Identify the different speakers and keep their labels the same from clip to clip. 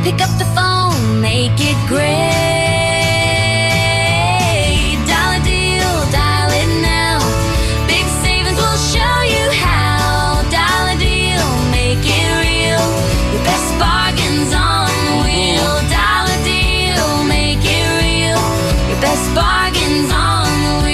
Speaker 1: Pick up the phone, make it great. Dial a deal, dial it now. Big savings will show you how. Dial a deal, make it real. Your best bargains on the wheel. Dial a deal, make it real. Your best bargains on the wheel.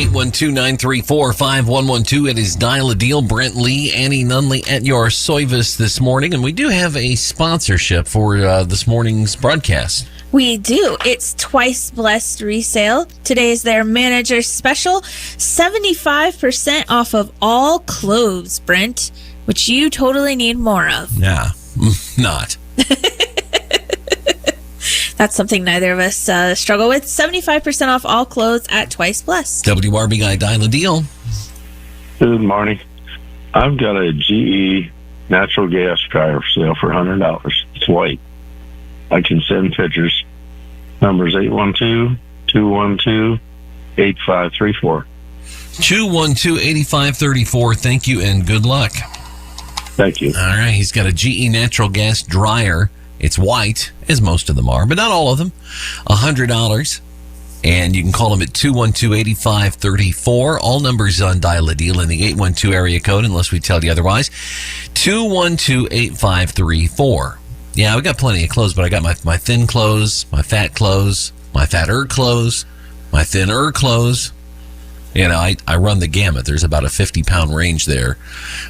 Speaker 2: 812-934-5112. It is Dial a Deal. Brent Lee, Annie Nunley at your service this morning. And we do have a sponsorship for this morning's broadcast.
Speaker 3: We do. It's Twice Blessed resale. Today is their manager special. 75% off of all clothes, Brent, which you totally need more of.
Speaker 2: Yeah, not.
Speaker 3: That's something neither of us struggle with. 75% off all clothes at Twice Blessed.
Speaker 2: WRBI Dial a Deal.
Speaker 4: Good morning. I've got a GE natural gas dryer for sale for $100. It's white. I can send pictures. Number's 812-212-8534.
Speaker 2: 212-8534. Thank you and good luck.
Speaker 4: Thank you.
Speaker 2: All right, he's got a GE natural gas dryer. It's white, as most of them are, but not all of them. $100. And you can call him at 212-8534. All numbers on Dial a Deal in the 812 area code, unless we tell you otherwise. 212-8534. Yeah, we got plenty of clothes, but I got my thin clothes, my fat clothes, my fatter clothes, my thinner clothes. You know, I run the gamut. There's about a 50-pound range there.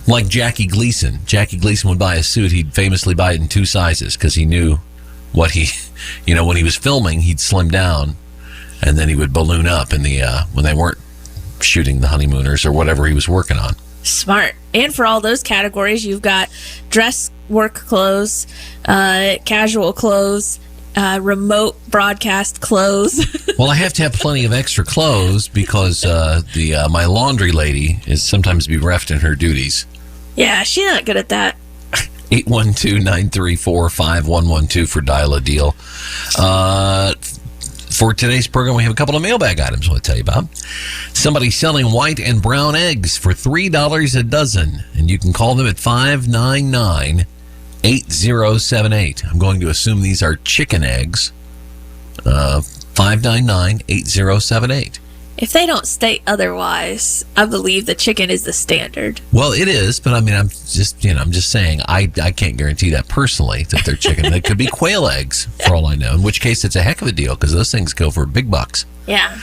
Speaker 2: Like Jackie Gleason. Jackie Gleason would buy a suit. He'd famously buy it in 2 sizes because he knew what he, when he was filming, he'd slim down and then he would balloon up in the when they weren't shooting the Honeymooners or whatever he was working on.
Speaker 3: Smart. And for all those categories, you've got dress work clothes, casual clothes, remote broadcast clothes.
Speaker 2: Well, I have to have plenty of extra clothes because my laundry lady is sometimes bereft in her duties.
Speaker 3: Yeah, she's not good at that.
Speaker 2: 812-934-5112 for Dial a Deal. For today's program, we have a couple of mailbag items I want to tell you about. Somebody selling white and brown eggs for $3 a dozen, and you can call them at 599-8078. I'm going to assume these are chicken eggs. 599-8078.
Speaker 3: If they don't state otherwise, I believe the chicken is the standard.
Speaker 2: Well, it is, but I mean, I'm just saying, I can't guarantee that personally that they're chicken. It could be quail eggs, for all I know, in which case it's a heck of a deal because those things go for big bucks.
Speaker 3: Yeah.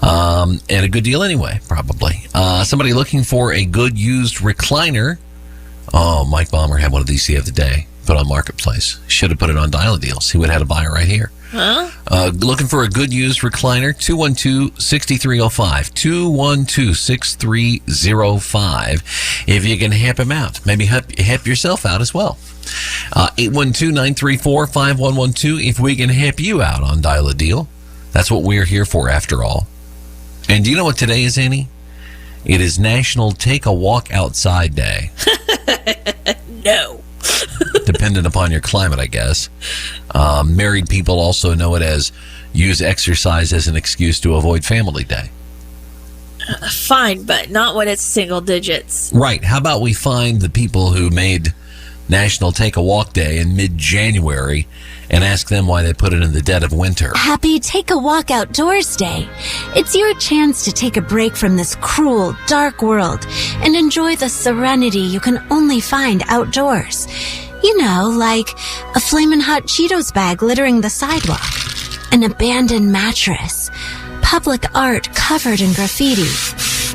Speaker 2: And a good deal anyway, probably. Somebody looking for a good used recliner. Oh, Mike Baumer had one of these the other day, put on Marketplace. Should have put it on Dial a Deal. He would have had a buyer right here.
Speaker 3: Huh?
Speaker 2: Looking for a good used recliner, 212-6305. 212-6305. If you can help him out, maybe help yourself out as well. 812-934-5112. If we can help you out on Dial a Deal, that's what we're here for after all. And do you know what today is, Annie? It is National Take a Walk Outside Day.
Speaker 3: No.
Speaker 2: Dependent upon your climate, I guess. Married people also know it as use exercise as an excuse to avoid family day.
Speaker 3: Fine, but not when it's single digits.
Speaker 2: Right. How about we find the people who made National Take a Walk Day in mid-January and ask them why they put it in the dead of winter.
Speaker 5: Happy Take a Walk Outdoors Day. It's your chance to take a break from this cruel, dark world and enjoy the serenity you can only find outdoors. You know, like a flamin' hot Cheetos bag littering the sidewalk, an abandoned mattress, public art covered in graffiti,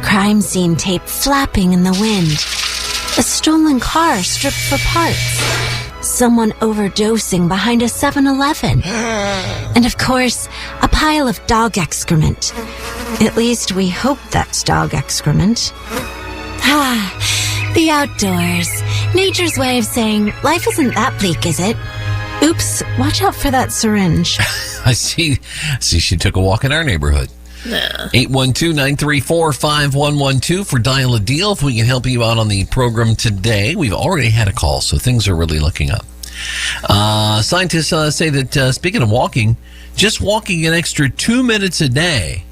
Speaker 5: crime scene tape flapping in the wind, a stolen car stripped for parts, someone overdosing behind a 7-Eleven, and of course, a pile of dog excrement. At least we hope that's dog excrement. The outdoors. Nature's way of saying, life isn't that bleak, is it? Oops, watch out for that syringe.
Speaker 2: I see she took a walk in our neighborhood. 812-934-5112 for Dial a Deal. If we can help you out on the program today. We've already had a call, so things are really looking up. Scientists say that, speaking of walking, just walking an extra 2 minutes a day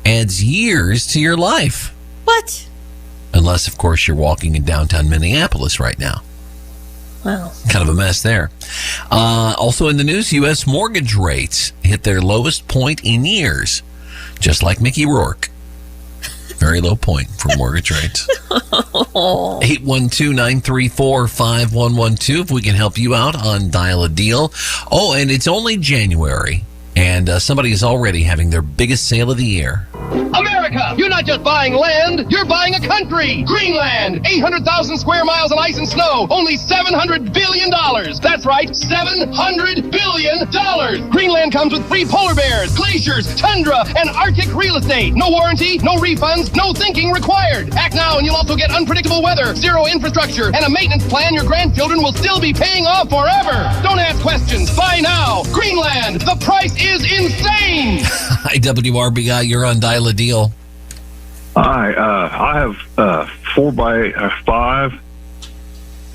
Speaker 2: adds years to your life.
Speaker 3: What?
Speaker 2: Unless, of course, you're walking in downtown Minneapolis right now.
Speaker 3: Wow.
Speaker 2: Kind of a mess there. Also in the news, U.S. mortgage rates hit their lowest point in years, just like Mickey Rourke. Very low point for mortgage rates. 812-934-5112 if we can help you out on Dial a Deal. Oh, and it's only January, and somebody is already having their biggest sale of the year.
Speaker 6: America, you're not just buying land, you're buying a country. Greenland, 800,000 square miles of ice and snow, only $700 billion. That's right, $700 billion. Greenland comes with free polar bears, glaciers, tundra, and Arctic real estate. No warranty, no refunds, no thinking required. Act now and you'll also get unpredictable weather, zero infrastructure, and a maintenance plan your grandchildren will still be paying off forever. Don't ask questions, buy now. Greenland, the price is insane.
Speaker 2: Hi, WRBI, you're on Dial a Deal.
Speaker 4: Hi, I have 4x5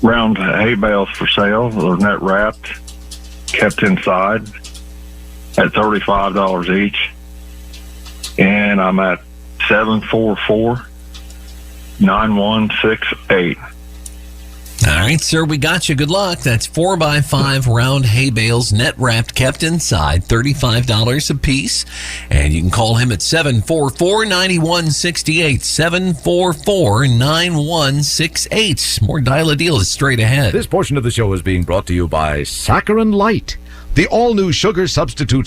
Speaker 4: round hay bales for sale. They're net wrapped, kept inside at $35 each. And I'm at 744-9168.
Speaker 2: All right, sir, we got you. Good luck. That's 4x5 round hay bales, net wrapped, kept inside, $35 a piece. And you can call him at 744-9168, 744-9168. More Dial a Deal is straight ahead.
Speaker 7: This portion of the show is being brought to you by Saccharin Light, the all-new sugar substitute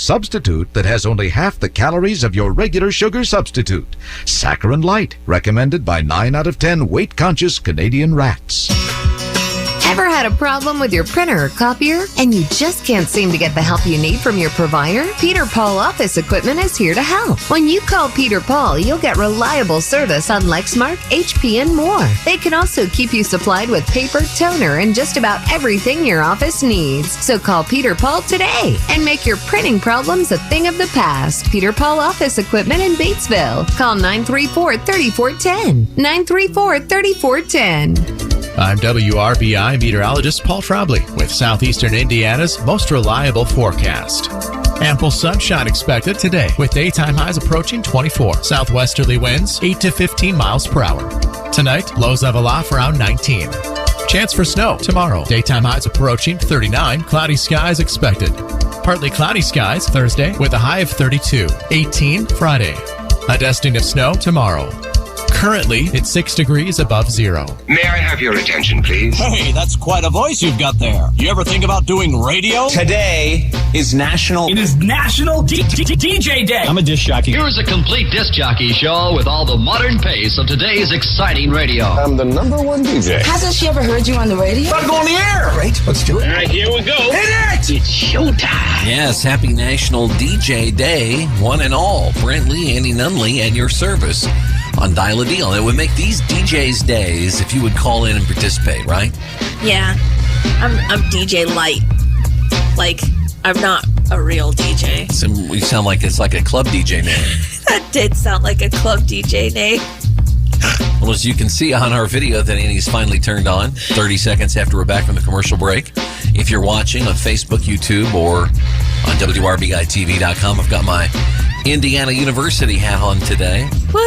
Speaker 7: that has only half the calories of your regular sugar substitute. Saccharin Light, recommended by 9 out of 10 weight-conscious Canadian rats.
Speaker 8: Ever had a problem with your printer or copier and you just can't seem to get the help you need from your provider? Peter Paul Office Equipment is here to help. When you call Peter Paul, you'll get reliable service on Lexmark, HP, and more. They can also keep you supplied with paper, toner, and just about everything your office needs. So call Peter Paul today and make your printing problems a thing of the past. Peter Paul Office Equipment in Batesville. Call 934-3410. 934-3410.
Speaker 9: I'm WRBI meteorologist Paul Trombley with Southeastern Indiana's most reliable forecast. Ample sunshine expected today with daytime highs approaching 24. Southwesterly winds 8 to 15 miles per hour. Tonight, lows level off around 19. Chance for snow tomorrow. Daytime highs approaching 39. Cloudy skies expected. Partly cloudy skies Thursday with a high of 32. 18 Friday. A dusting of snow tomorrow. Currently, it's 6 degrees above zero.
Speaker 10: May I have your attention, please?
Speaker 11: Hey, that's quite a voice you've got there. You ever think about doing radio?
Speaker 12: Today is National...
Speaker 13: It is National DJ Day.
Speaker 11: I'm a disc jockey.
Speaker 14: Here's a complete disc jockey show with all the modern pace of today's exciting radio.
Speaker 10: I'm the #1 DJ.
Speaker 15: Hasn't she ever heard you on the radio?
Speaker 11: Gotta go on the air.
Speaker 10: Right, let's do it.
Speaker 14: All right, here we go.
Speaker 11: Hit it!
Speaker 14: It's showtime.
Speaker 2: Yes, happy National DJ Day, one and all. Brent Lee, Andy Nunley at your service on Dial a Deal. It would make these DJs days if you would call in and participate, right?
Speaker 3: Yeah. I'm DJ Light. Like, I'm not a real DJ.
Speaker 2: So you sound like it's like a club DJ name.
Speaker 3: That did sound like a club DJ name.
Speaker 2: Well, as you can see on our video that Annie's finally turned on 30 seconds after we're back from the commercial break. If you're watching on Facebook, YouTube, or on WRBI-TV.com, I've got my Indiana University hat on today.
Speaker 3: Woo!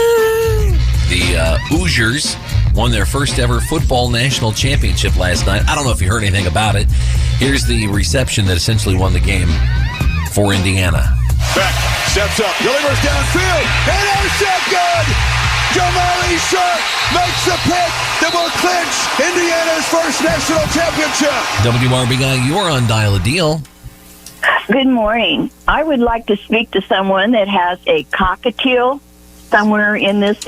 Speaker 2: The Hoosiers won their first ever football national championship last night. I don't know if you heard anything about it. Here's the reception that essentially won the game for Indiana.
Speaker 16: Beck steps up, delivers downfield, and intercept good! Jamali Sharp makes the pick that will clinch Indiana's first national championship.
Speaker 2: WRBI, you're on Dial a Deal.
Speaker 17: Good morning. I would like to speak to someone that has a cockatiel somewhere in this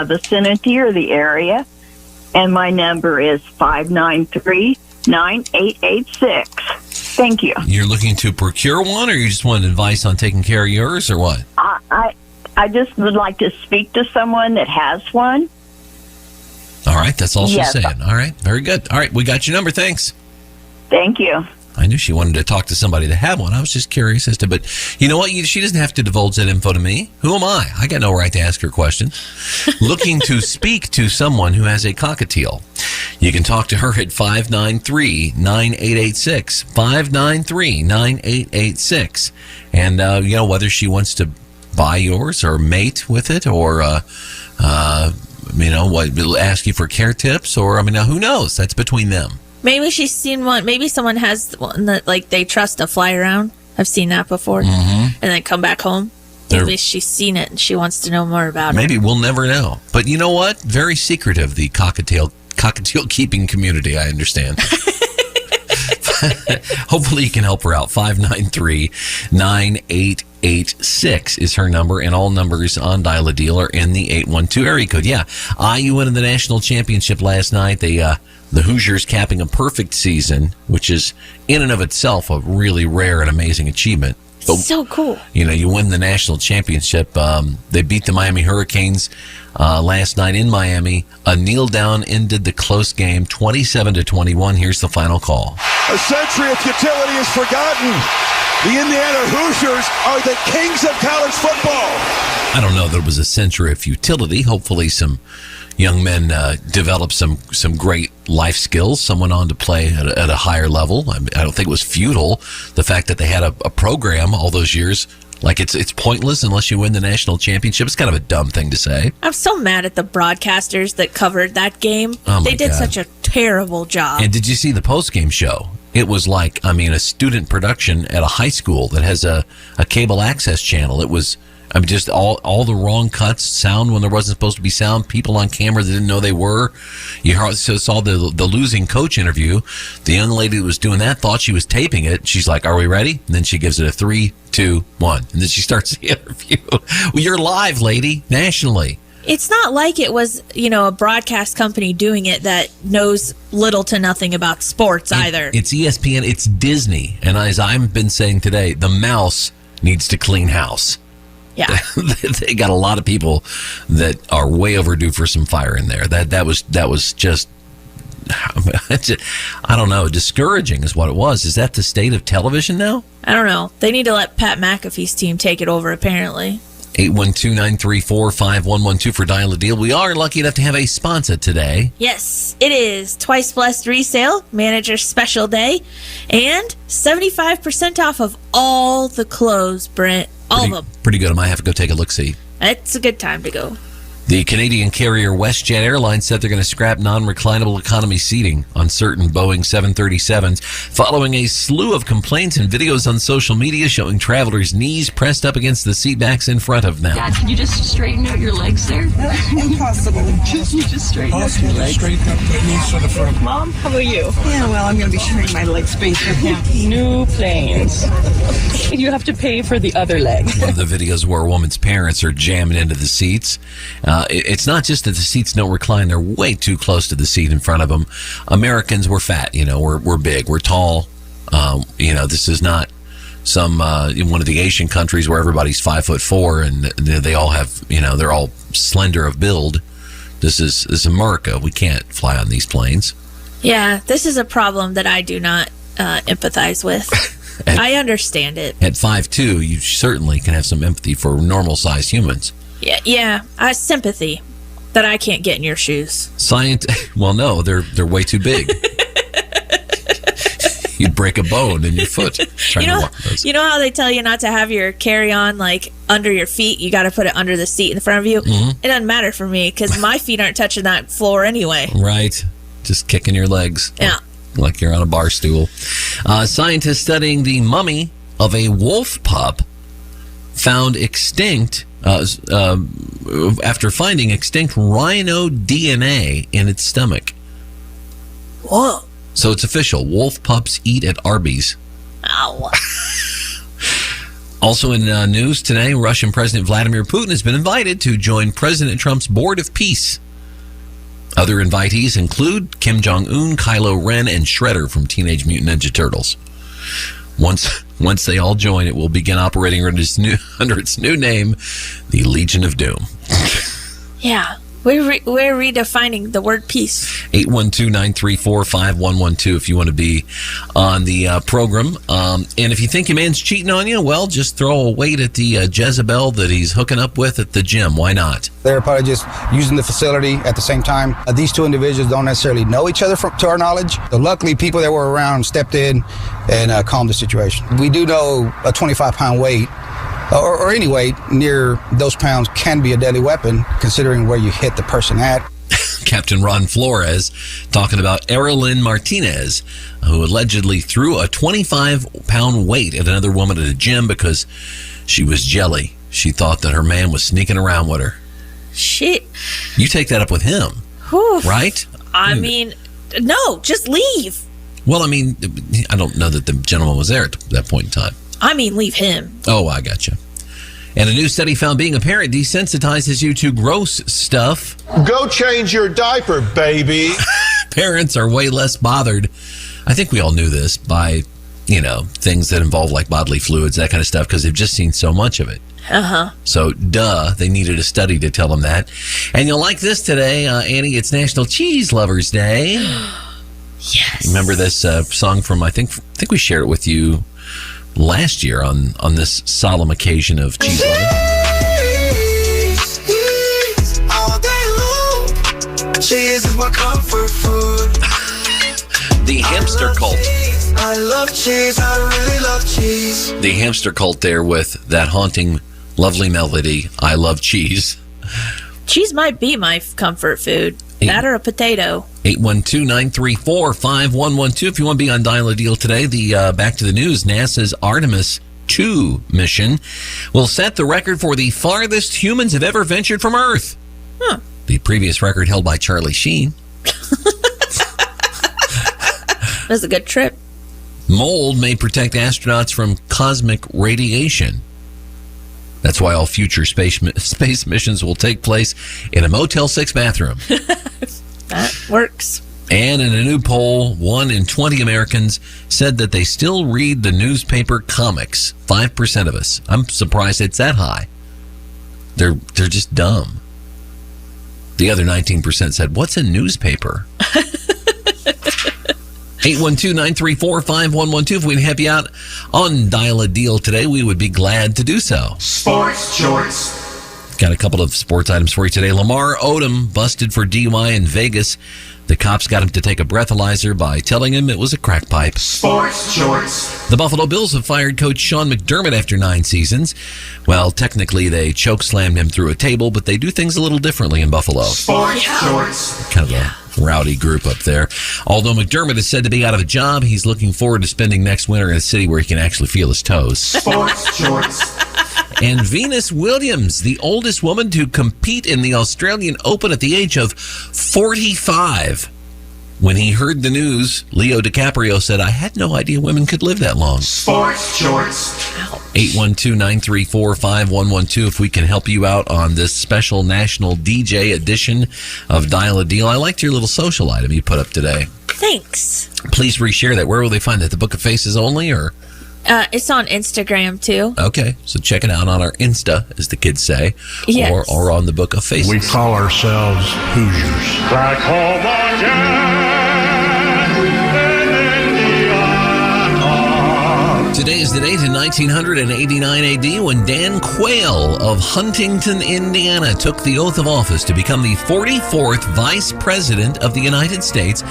Speaker 17: vicinity or the area, and my number is 593-9886. Thank you.
Speaker 2: You're looking to procure one, or you just want advice on taking care of yours, or what?
Speaker 17: I just would like to speak to someone that has one.
Speaker 2: All right, that's all she's
Speaker 17: Yes.
Speaker 2: saying. All right, very good. All right, we got your number. Thanks.
Speaker 17: Thank you.
Speaker 2: I knew she wanted to talk to somebody that had one. I was just curious as to, but you know what? She doesn't have to divulge that info to me. Who am I? I got no right to ask her questions. Looking to speak to someone who has a cockatiel. You can talk to her at 593-9886, 593-9886. And, whether she wants to buy yours or mate with it or, ask you for care tips or, who knows? That's between them.
Speaker 3: Maybe she's seen one. Maybe someone has one that like they trust to fly around. I've seen that before, and then come back home. Maybe she's seen it and she wants to know more about it.
Speaker 2: Maybe we'll never know. But you know what? Very secretive, the cockatiel keeping community, I understand. Hopefully you can help her out. 593-9886 is her number, and all numbers on Dial-A-Deal are in the 812 area code. Yeah, IU won the national championship last night. The Hoosiers capping a perfect season, which is in and of itself a really rare and amazing achievement. But,
Speaker 3: so cool.
Speaker 2: You know, you win the national championship. They beat the Miami Hurricanes last night in Miami. A kneel down ended the close game, 27-21. Here's the final call.
Speaker 16: A century of futility is forgotten. The Indiana Hoosiers are the kings of college football.
Speaker 2: I don't know that it was a century of futility. Hopefully some young men developed some great life skills. Some went on to play at a higher level. I don't think it was futile. The fact that they had a program all those years, like it's pointless unless you win the national championship. It's kind of a dumb thing to say.
Speaker 3: I'm so mad at the broadcasters that covered that game.
Speaker 2: Oh my
Speaker 3: they did
Speaker 2: God.
Speaker 3: such a terrible job.
Speaker 2: And did you see the post-game show? It was like, a student production at a high school that has a cable access channel. It was... just all the wrong cuts, sound when there wasn't supposed to be sound, people on camera that didn't know they were. You saw the losing coach interview. The young lady that was doing that thought she was taping it. She's like, "Are we ready?" And then she gives it a 3, 2, 1. And then she starts the interview. Well, you're live, lady, nationally.
Speaker 3: It's not like it was, a broadcast company doing it that knows little to nothing about sports either.
Speaker 2: It's ESPN, it's Disney. And as I've been saying today, the mouse needs to clean house.
Speaker 3: Yeah.
Speaker 2: They got a lot of people that are way overdue for some fire in there. That was just, I don't know, discouraging is what it was. Is that the state of television now?
Speaker 3: I don't know. They need to let Pat McAfee's team take it over, apparently.
Speaker 2: 812-934-5112 for Dial-A-Deal. We are lucky enough to have a sponsor today.
Speaker 3: Yes, it is Twice Blessed Resale, Manager Special Day, and 75% off of all the clothes, Brent. All of them.
Speaker 2: Pretty good. I might have to go take a look-see.
Speaker 3: It's a good time to go.
Speaker 2: The Canadian carrier WestJet Airlines said they're going to scrap non-reclinable economy seating on certain Boeing 737s following a slew of complaints and videos on social media showing travelers' knees pressed up against the seat backs in front of them.
Speaker 18: Dad, can you just straighten out your legs there?
Speaker 15: Impossible.
Speaker 18: Can you just straighten out your legs?
Speaker 15: Straighten up my knees to the front. Mom, how about you? Yeah, well, I'm going to be sharing my leg space with you.
Speaker 18: New planes. You have to pay for the other leg.
Speaker 2: One of the videos where a woman's parents are jamming into the seats. It's not just that the seats don't recline; they're way too close to the seat in front of them. Americans, we're fat, we're big, we're tall. This is not some in one of the Asian countries where everybody's 5'4" and they all have, they're all slender of build. This is America. We can't fly on these planes.
Speaker 3: Yeah, this is a problem that I do not empathize with. I understand it.
Speaker 2: At 5'2", you certainly can have some empathy for normal-sized humans.
Speaker 3: Yeah, sympathy that I can't get in your shoes.
Speaker 2: Well, no, they're way too big. You'd break a bone in your foot trying to walk those.
Speaker 3: You know how they tell you not to have your carry-on like under your feet? You got to put it under the seat in front of you. Mm-hmm. It doesn't matter for me because my feet aren't touching that floor anyway.
Speaker 2: Right, just kicking your legs.
Speaker 3: Yeah,
Speaker 2: like you're on a bar stool. Scientists studying the mummy of a wolf pup found extinct. After finding extinct rhino DNA in its stomach.
Speaker 3: Whoa.
Speaker 2: So it's official. Wolf pups eat at Arby's.
Speaker 3: Ow.
Speaker 2: Also in news today, Russian President Vladimir Putin has been invited to join President Trump's Board of Peace. Other invitees include Kim Jong-un, Kylo Ren, and Shredder from Teenage Mutant Ninja Turtles. Once they all join, it will begin operating under its new name, the Legion of Doom.
Speaker 3: Yeah, we're redefining the word peace.
Speaker 2: 812-934-5112 if you want to be on the program. And if you think your man's cheating on you, well, just throw a weight at the Jezebel that he's hooking up with at the gym. Why not?
Speaker 19: They're probably just using the facility at the same time. These two individuals don't necessarily know each other to our knowledge. But luckily, people that were around stepped in and calmed the situation. We do know a 25-pound weight or any weight near those pounds can be a deadly weapon, considering where you hit the person at.
Speaker 2: Captain Ron Flores talking about Erilyn Martinez, who allegedly threw a 25-pound weight at another woman at a gym because she was jelly. She thought that her man was sneaking around with her.
Speaker 3: Shit.
Speaker 2: You take that up with him, right?
Speaker 3: I mean, no, just leave.
Speaker 2: Well, I mean, I don't know that the gentleman was there at that point in time.
Speaker 3: I mean, leave him.
Speaker 2: Oh, I gotcha. And a new study found being a parent desensitizes you to gross stuff.
Speaker 16: Go change your diaper, baby.
Speaker 2: Parents are way less bothered. I think we all knew this by, things that involve like bodily fluids, that kind of stuff, because they've just seen so much of it.
Speaker 3: Uh-huh.
Speaker 2: So, they needed a study to tell them that. And you'll like this today, Annie, it's National Cheese Lovers Day.
Speaker 3: Yes.
Speaker 2: Remember this song from, I think we shared it with you last year on this solemn occasion of cheese loving.
Speaker 20: All day long, cheese is my comfort food.
Speaker 2: The hamster cult.
Speaker 20: I love cheese, I really love cheese.
Speaker 2: The hamster cult there with that haunting, lovely melody, I love cheese.
Speaker 3: Cheese might be my comfort food. That or a potato.
Speaker 2: 812-934-5112. If you want to be on Dial a Deal today, the back to the news, NASA's Artemis 2 mission will set the record for the farthest humans have ever ventured from Earth.
Speaker 3: Huh.
Speaker 2: The previous record held by Charlie Sheen.
Speaker 3: That was a good trip.
Speaker 2: Mold may protect astronauts from cosmic radiation. That's why all future space missions will take place in a Motel 6 bathroom.
Speaker 3: That works.
Speaker 2: And in a new poll, 1 in 20 Americans said that they still read the newspaper comics. 5% of us. I'm surprised it's that high. They're just dumb. The other 19% said, what's a newspaper? 812-934-5112. If we can help you out on Dial a Deal today, we would be glad to do so.
Speaker 20: Sports shorts.
Speaker 2: Got a couple of sports items for you today. Lamar Odom busted for DUI in Vegas. The cops got him to take a breathalyzer by telling him it was a crack pipe.
Speaker 20: Sports shorts.
Speaker 2: The Buffalo Bills have fired coach Sean McDermott after 9 seasons. Well, technically they choke-slammed him through a table, but they do things a little differently in Buffalo.
Speaker 20: Sports shorts.
Speaker 2: Kind of a rowdy group up there. Although McDermott is said to be out of a job, he's looking forward to spending next winter in a city where he can actually feel his toes.
Speaker 20: Sports shorts.
Speaker 2: And Venus Williams, the oldest woman to compete in the Australian Open at the age of 45. When he heard the news, Leo DiCaprio said, I had no idea women could live that long.
Speaker 20: Sports shorts.
Speaker 2: 812-934-5112. If we can help you out on this special national DJ edition of Dial a Deal. I liked your little social item you put up today.
Speaker 3: Thanks.
Speaker 2: Please reshare that. Where will they find that? The Book of Faces only, or?
Speaker 3: It's on Instagram, too.
Speaker 2: Okay, so check it out on our Insta, as the kids say,
Speaker 3: yes.
Speaker 2: or on the Book of Faces.
Speaker 21: We call ourselves Hoosiers. Back home again.
Speaker 2: Today is the date in 1989 AD when Dan Quayle of Huntington, Indiana, took the oath of office to become the 44th Vice President of the United States,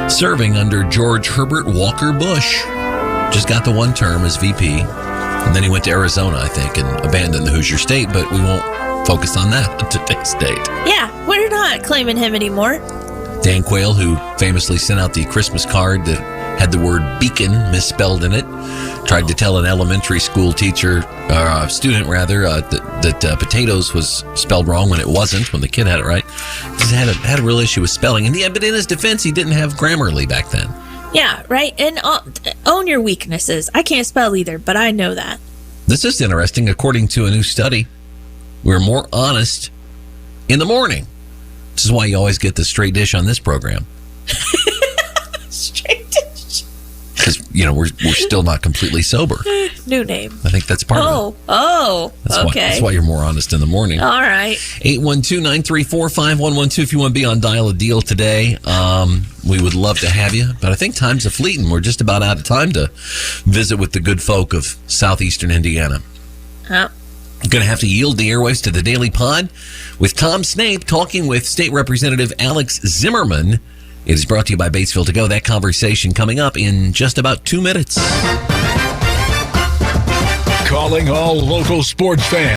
Speaker 2: serving under George Herbert Walker Bush. Just got the one term as VP, and then he went to Arizona, I think, and abandoned the Hoosier State, but we won't focus on that on today's date.
Speaker 3: Yeah, we're not claiming him anymore.
Speaker 2: Dan Quayle, who famously sent out the Christmas card that had the word beacon misspelled in it, tried to tell an elementary school teacher, or student rather, that potatoes was spelled wrong when it wasn't, when the kid had it right. He had a real issue with spelling, and but in his defense, he didn't have Grammarly back then.
Speaker 3: Yeah, right? And own your weaknesses. I can't spell either, but I know that.
Speaker 2: This is interesting. According to a new study, we're more honest in the morning. This is why you always get the straight dish on this program.
Speaker 3: Straight dish.
Speaker 2: Because, we're still not completely sober.
Speaker 3: New name.
Speaker 2: I think that's part of it.
Speaker 3: Okay.
Speaker 2: That's why you're more honest in the morning.
Speaker 3: All right.
Speaker 2: 812-934-5112 if you want to be on Dial a Deal today. We would love to have you, but I think time's a-fleeting. We're just about out of time to visit with the good folk of southeastern Indiana.
Speaker 3: Oh.
Speaker 2: I'm going to have to yield the airwaves to the Daily Pod with Tom Snape talking with State Representative Alex Zimmerman. It is brought to you by Batesville To Go. That conversation coming up in just about 2 minutes.
Speaker 22: Calling all local sports fans.